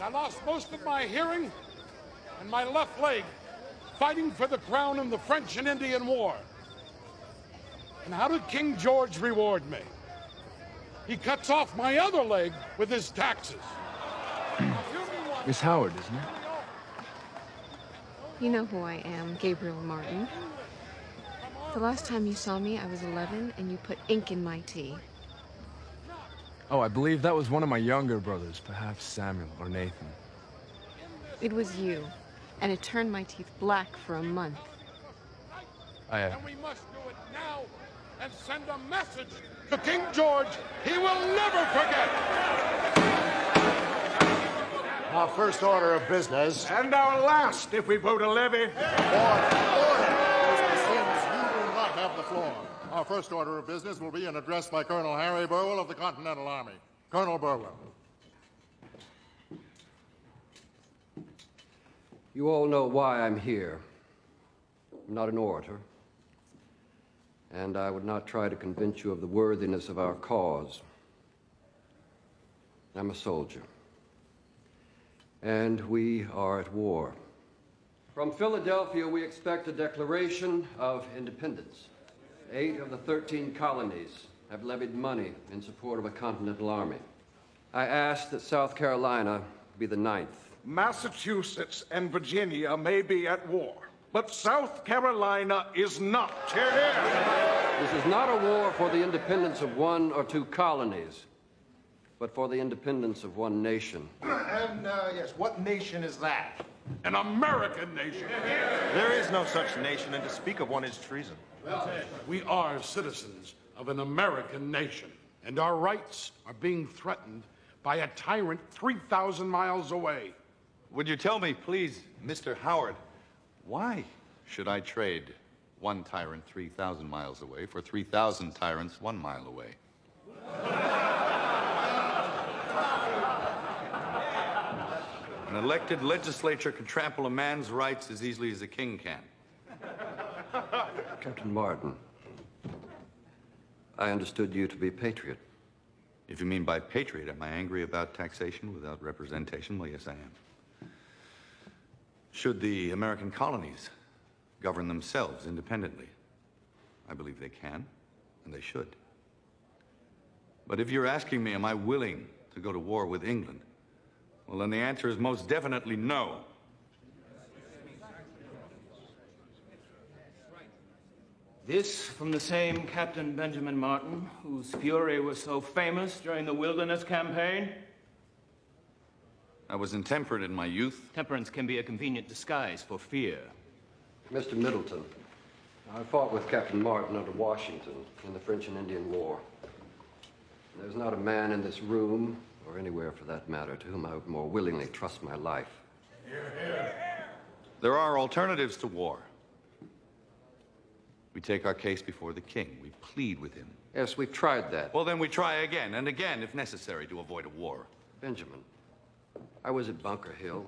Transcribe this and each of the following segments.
I lost most of my hearing and my left leg fighting for the crown in the French and Indian War. And how did King George reward me? He cuts off my other leg with his taxes. Miss Howard, isn't it? You know who I am, Gabriel Martin. The last time you saw me, I was 11, and you put ink in my tea. Oh, I believe that was one of my younger brothers, perhaps Samuel or Nathan. It was you, and it turned my teeth black for a month. And we must do it now and send a message to King George he will never forget. Our first order of business. And our last, if we vote a levy. Order. Mr. Sims, you will not have the floor. Our first order of business will be an address by Colonel Harry Burwell of the Continental Army. Colonel Burwell. You all know why I'm here. I'm not an orator, and I would not try to convince you of the worthiness of our cause. I'm a soldier, and we are at war. From Philadelphia, we expect a declaration of independence. 8 of the 13 colonies have levied money in support of a continental army. I ask that South Carolina be the 9th. Massachusetts and Virginia may be at war, but South Carolina is not. Hear, hear. This is not a war for the independence of 1 or 2 colonies, but for the independence of 1 nation. And, yes, what nation is that? An American nation. There is no such nation, and to speak of one is treason. We are citizens of an American nation, and our rights are being threatened by a tyrant 3,000 miles away. Would you tell me, please, Mr. Howard, why should I trade 1 tyrant 3,000 miles away for 3,000 tyrants 1 mile away? An elected legislature can trample a man's rights as easily as a king can. Captain Martin, I understood you to be Patriot. If you mean by patriot, am I angry about taxation without representation? Well, yes, I am. Should the American colonies govern themselves independently? I believe they can, and they should. But if you're asking me, am I willing to go to war with England? Well, then the answer is most definitely no. This from the same Captain Benjamin Martin, whose fury was so famous during the Wilderness Campaign? I was intemperate in my youth. Temperance can be a convenient disguise for fear. Mr. Middleton, I fought with Captain Martin under Washington in the French and Indian War. There's not a man in this room, or anywhere for that matter, to whom I would more willingly trust my life. Hear, hear. There are alternatives to war. We take our case before the king. We plead with him. Yes, we've tried that. Well, then we try again and again, if necessary, to avoid a war. Benjamin, I was at Bunker Hill.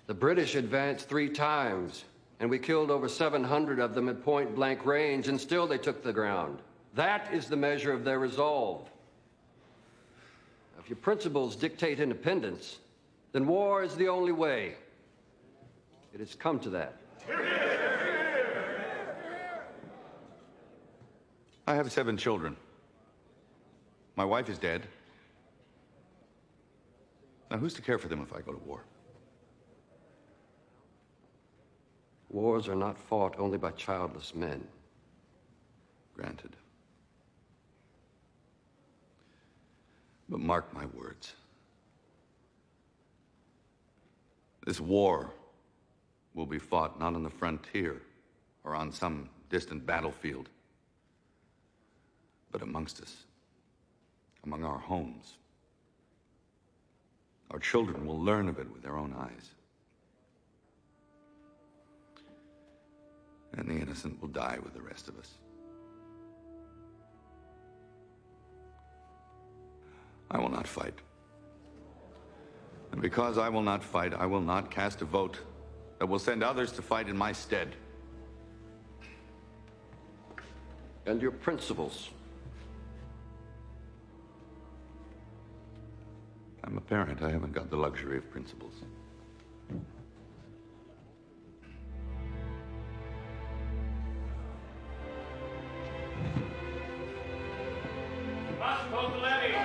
The British advanced 3 times, and we killed over 700 of them at point-blank range, and still they took the ground. That is the measure of their resolve. Now, if your principles dictate independence, then war is the only way. It has come to that. I have 7 children. My wife is dead. Now, who's to care for them if I go to war? Wars are not fought only by childless men. Granted. But mark my words. This war will be fought not on the frontier or on some distant battlefield, but amongst us, among our homes. Our children will learn of it with their own eyes. And the innocent will die with the rest of us. I will not fight. And because I will not fight, I will not cast a vote that will send others to fight in my stead. And your principles? I'm a parent. I haven't got the luxury of principles. Must hold the levy.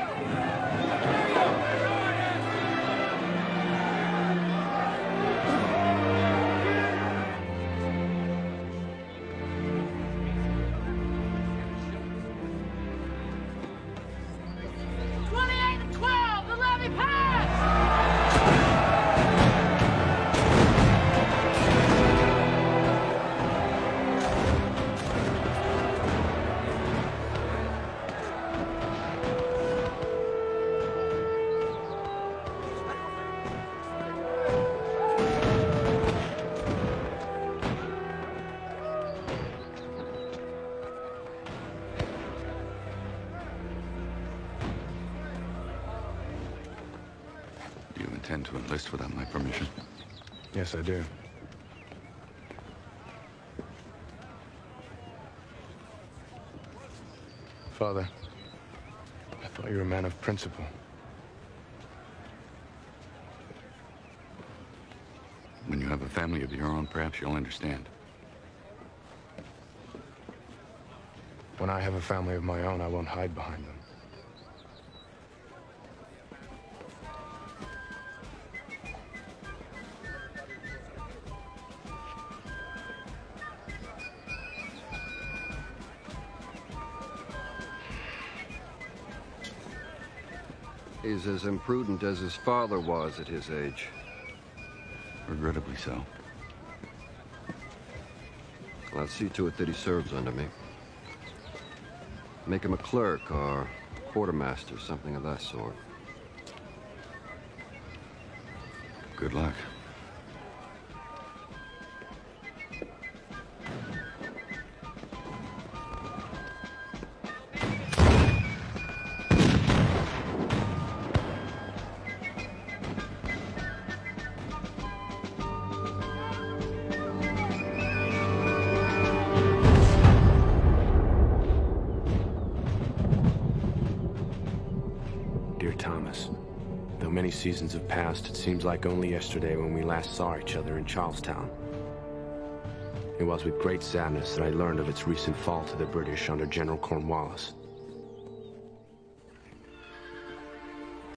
Do you intend to enlist without my permission? Yes, I do. Father, I thought you were a man of principle. When you have a family of your own, perhaps you'll understand. When I have a family of my own, I won't hide behind them. He's as imprudent as his father was at his age. Regrettably so. I'll see to it that he serves under me. Make him a clerk or quartermaster, something of that sort. Good luck. Dear Thomas, though many seasons have passed, it seems like only yesterday when we last saw each other in Charlestown. It was with great sadness that I learned of its recent fall to the British under General Cornwallis.